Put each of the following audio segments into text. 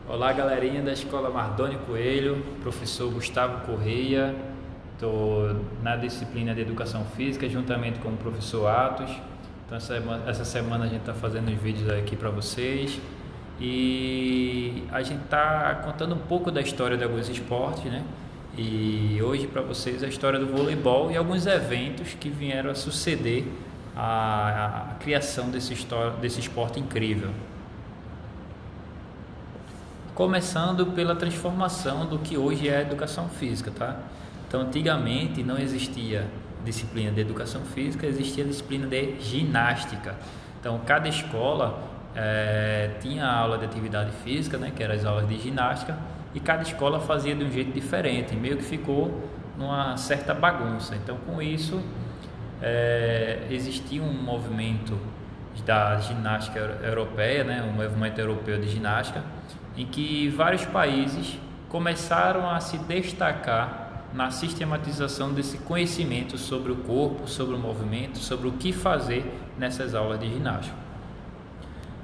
Olá, galerinha da Escola Mardoni Coelho, professor Gustavo Correia. Estou na disciplina de Educação Física juntamente com o professor Atos. Então essa semana a gente está fazendo os vídeos aqui para vocês e a gente está contando um pouco da história de alguns esportes, né? E hoje para vocês a história do voleibol e alguns eventos que vieram a suceder a criação desse esporte incrível. Começando pela transformação do que hoje é a educação física, tá? Então, antigamente não existia disciplina de educação física, existia disciplina de ginástica. Então, cada escola tinha aula de atividade física, né, que eram as aulas de ginástica, e cada escola fazia de um jeito diferente, meio que ficou numa certa bagunça. Então, com isso, existia um movimento da ginástica europeia, né, um movimento europeu de ginástica, em que vários países começaram a se destacar na sistematização desse conhecimento sobre o corpo, sobre o movimento, sobre o que fazer nessas aulas de ginástica.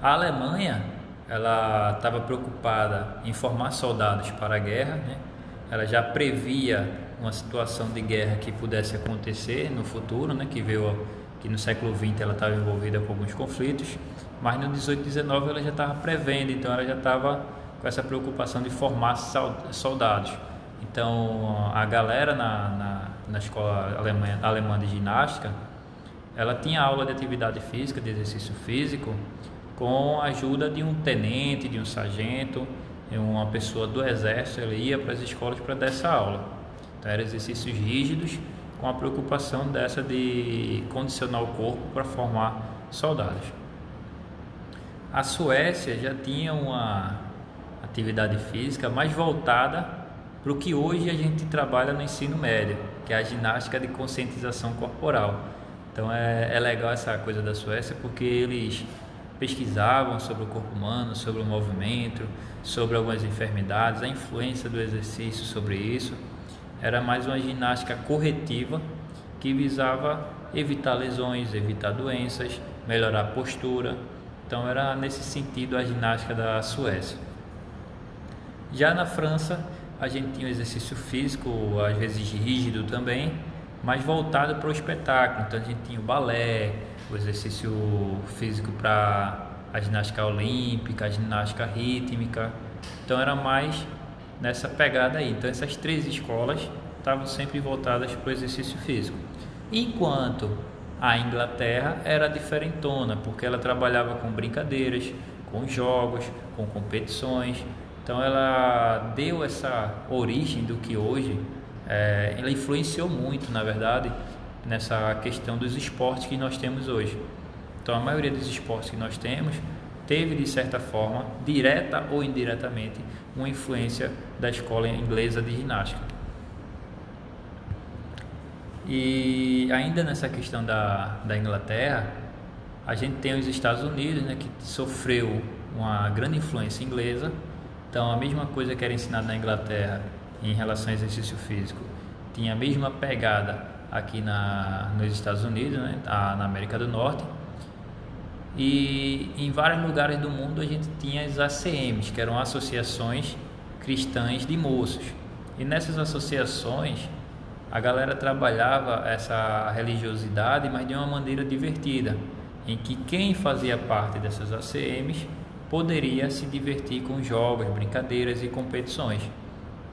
A Alemanha, ela estava preocupada em formar soldados para a guerra, né? Ela já previa uma situação de guerra que pudesse acontecer no futuro, né? Que no século XX ela estava envolvida com alguns conflitos, mas no 18 e 19 ela já estava prevendo, então ela já estava com essa preocupação de formar soldados. Então a galera na escola alemã de ginástica, ela tinha aula de atividade física, de exercício físico, com a ajuda de um tenente, de um sargento, de uma pessoa do exército. Ele ia para as escolas para dar essa aula. Então eram exercícios rígidos, com a preocupação dessa de condicionar o corpo para formar soldados. A Suécia já tinha uma atividade física mais voltada para o que hoje a gente trabalha no ensino médio, que é a ginástica de conscientização corporal. Então é legal essa coisa da Suécia, porque eles pesquisavam sobre o corpo humano, sobre o movimento, sobre algumas enfermidades, a influência do exercício sobre isso. Era mais uma ginástica corretiva que visava evitar lesões, evitar doenças, melhorar a postura. Então era nesse sentido a ginástica da Suécia. Já na França, a gente tinha um exercício físico, às vezes rígido também, mas voltado para o espetáculo. Então a gente tinha o balé, o exercício físico para a ginástica olímpica, a ginástica rítmica. Então era mais nessa pegada aí. Então essas três escolas estavam sempre voltadas para o exercício físico. Enquanto a Inglaterra era diferentona, porque ela trabalhava com brincadeiras, com jogos, com competições. Então ela deu essa origem do que hoje, ela influenciou muito, na verdade, nessa questão dos esportes que nós temos hoje. Então a maioria dos esportes que nós temos teve, de certa forma, direta ou indiretamente, uma influência da escola inglesa de ginástica. E ainda nessa questão da Inglaterra, a gente tem os Estados Unidos, né, que sofreu uma grande influência inglesa. Então a mesma coisa que era ensinada na Inglaterra em relação ao exercício físico tinha a mesma pegada aqui nos Estados Unidos, né, na América do Norte. E em vários lugares do mundo a gente tinha as ACMs, que eram associações cristãs de moços. E nessas associações a galera trabalhava essa religiosidade, mas de uma maneira divertida, em que quem fazia parte dessas ACMs poderia se divertir com jogos, brincadeiras e competições,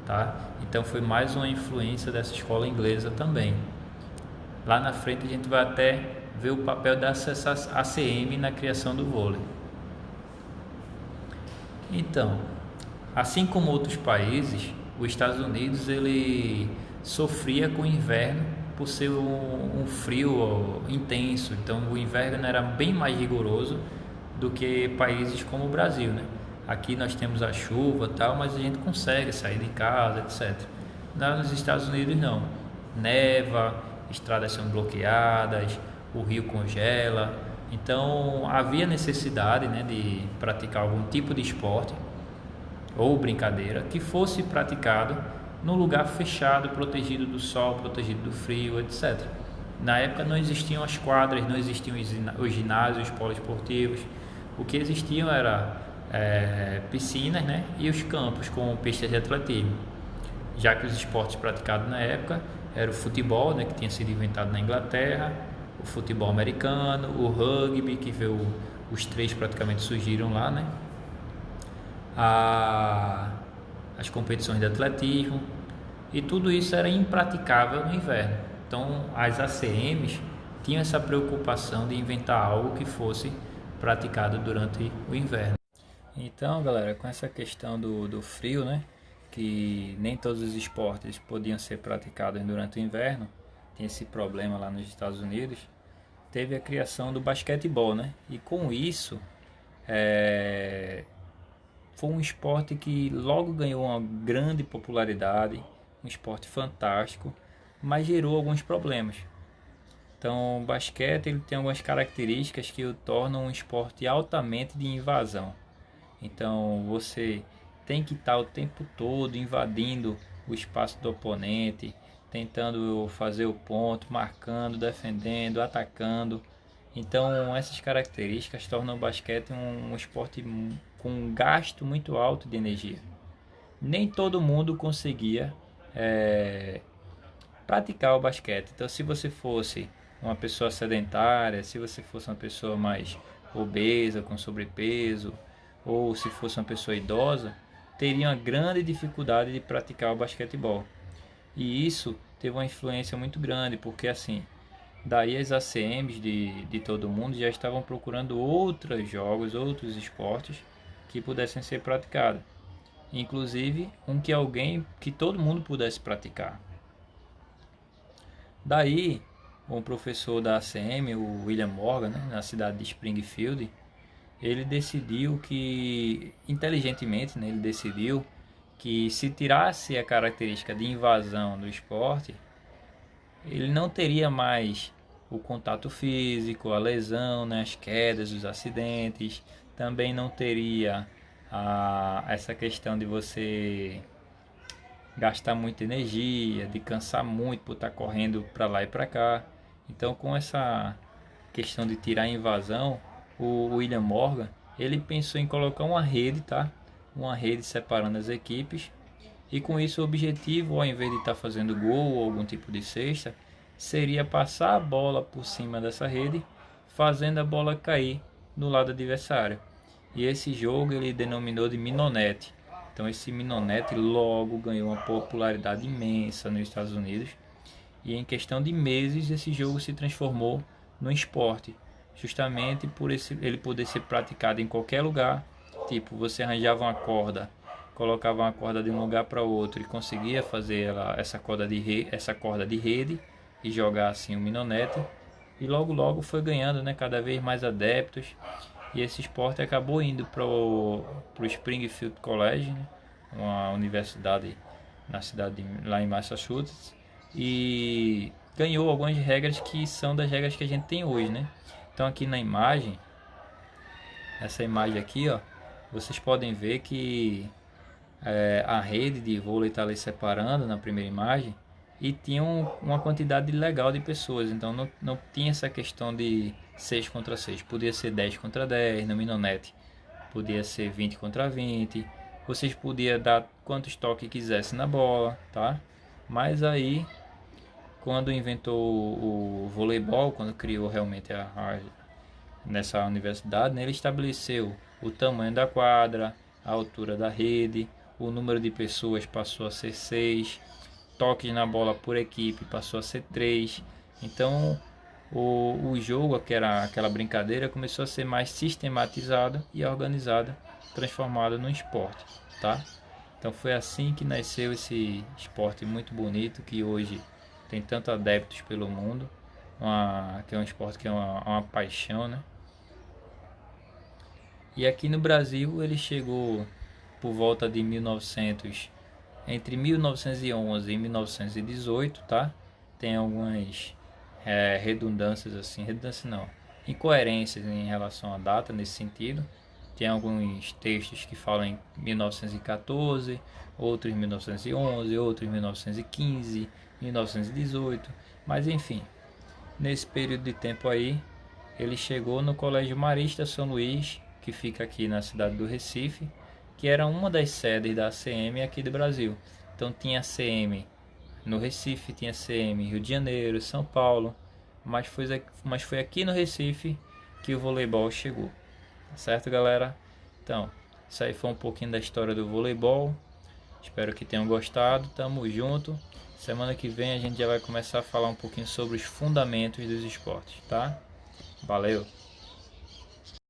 tá? Então foi mais uma influência dessa escola inglesa também. Lá na frente a gente vai até ver o papel dessa ACM na criação do vôlei. Então, assim como outros países, os Estados Unidos ele sofria com o inverno por ser um frio intenso. Então o inverno era bem mais rigoroso do que países como o Brasil, né? Aqui nós temos a chuva e tal, mas a gente consegue sair de casa, etc. Nos Estados Unidos não. Neva, estradas são bloqueadas, o rio congela. Então havia necessidade, né, de praticar algum tipo de esporte ou brincadeira que fosse praticado num lugar fechado, protegido do sol, protegido do frio, etc. Na época não existiam as quadras, não existiam os ginásios, os poliesportivos. O que existiam era piscinas, né, e os campos com pistas de atletismo, já que os esportes praticados na época era o futebol, né, que tinha sido inventado na Inglaterra, o futebol americano, o rugby, que veio, os três praticamente surgiram lá, né, as competições de atletismo, e tudo isso era impraticável no inverno. Então as ACMs tinham essa preocupação de inventar algo que fosse praticado durante o inverno. Então, galera, com essa questão do frio, né, que nem todos os esportes podiam ser praticados durante o inverno, tem esse problema lá nos Estados Unidos, teve a criação do basquetebol, né, e com isso foi um esporte que logo ganhou uma grande popularidade, um esporte fantástico, mas gerou alguns problemas. Então, o basquete ele tem algumas características que o tornam um esporte altamente de invasão. Então, você tem que estar o tempo todo invadindo o espaço do oponente, tentando fazer o ponto, marcando, defendendo, atacando. Então, essas características tornam o basquete um esporte com um gasto muito alto de energia. Nem todo mundo conseguia praticar o basquete. Então, se você fosse uma pessoa sedentária, se você fosse uma pessoa mais obesa, com sobrepeso, ou se fosse uma pessoa idosa, teria uma grande dificuldade de praticar o basquetebol. E isso teve uma influência muito grande, porque assim, daí as ACMs de todo mundo já estavam procurando outros jogos, outros esportes que pudessem ser praticados. Inclusive que todo mundo pudesse praticar. Daí, um professor da ACM, o William Morgan, né, na cidade de Springfield, ele decidiu que, inteligentemente, né, ele decidiu que se tirasse a característica de invasão do esporte, ele não teria mais o contato físico, a lesão, né, as quedas, os acidentes, também não teria essa questão de você gastar muita energia, de cansar muito por estar correndo para lá e para cá. Então, com essa questão de tirar a invasão, o William Morgan, ele pensou em colocar uma rede, tá? Uma rede separando as equipes. E com isso o objetivo, ao invés de estar fazendo gol ou algum tipo de cesta, seria passar a bola por cima dessa rede, fazendo a bola cair no lado adversário. E esse jogo ele denominou de Minonete. Então esse Minonete logo ganhou uma popularidade imensa nos Estados Unidos. E em questão de meses esse jogo se transformou no esporte, justamente por ele poder ser praticado em qualquer lugar. Tipo, você arranjava uma corda, colocava uma corda de um lugar para outro e conseguia fazer essa corda de rede e jogar assim o Minonete. E logo foi ganhando, né, cada vez mais adeptos. E esse esporte acabou indo para o Springfield College, né, uma universidade na cidade lá em Massachusetts, e ganhou algumas regras que são das regras que a gente tem hoje, né? Então aqui na imagem, essa imagem aqui, ó, vocês podem ver que a rede de vôlei está ali separando na primeira imagem e tinha uma quantidade legal de pessoas, então não tinha essa questão de 6 contra 6, podia ser 10 contra 10 no Minonete, podia ser 20 contra 20, vocês podiam dar quantos toques quisessem na bola, tá? Mas aí, quando inventou o voleibol, quando criou realmente nessa universidade, né, ele estabeleceu o tamanho da quadra, a altura da rede, o número de pessoas passou a ser 6, toques na bola por equipe passou a ser 3. Então o jogo, que era aquela brincadeira, começou a ser mais sistematizada e organizada, transformada num esporte, tá? Então foi assim que nasceu esse esporte muito bonito que hoje tem tantos adeptos pelo mundo, que é um esporte que é uma paixão, né? E aqui no Brasil ele chegou por volta de 1900, entre 1911 e 1918, tá? Tem algumas redundâncias assim, redundância não, incoerências em relação à data nesse sentido. Tem alguns textos que falam em 1914, outros em 1911, outros em 1915, 1918, mas enfim, nesse período de tempo aí, ele chegou no Colégio Marista São Luís, que fica aqui na cidade do Recife, que era uma das sedes da ACM aqui do Brasil. Então tinha ACM no Recife, tinha ACM Rio de Janeiro, São Paulo, mas foi aqui no Recife que o voleibol chegou. Tá certo, galera? Então, isso aí foi um pouquinho da história do voleibol. Espero que tenham gostado. Tamo junto. Semana que vem a gente já vai começar a falar um pouquinho sobre os fundamentos dos esportes, tá? Valeu!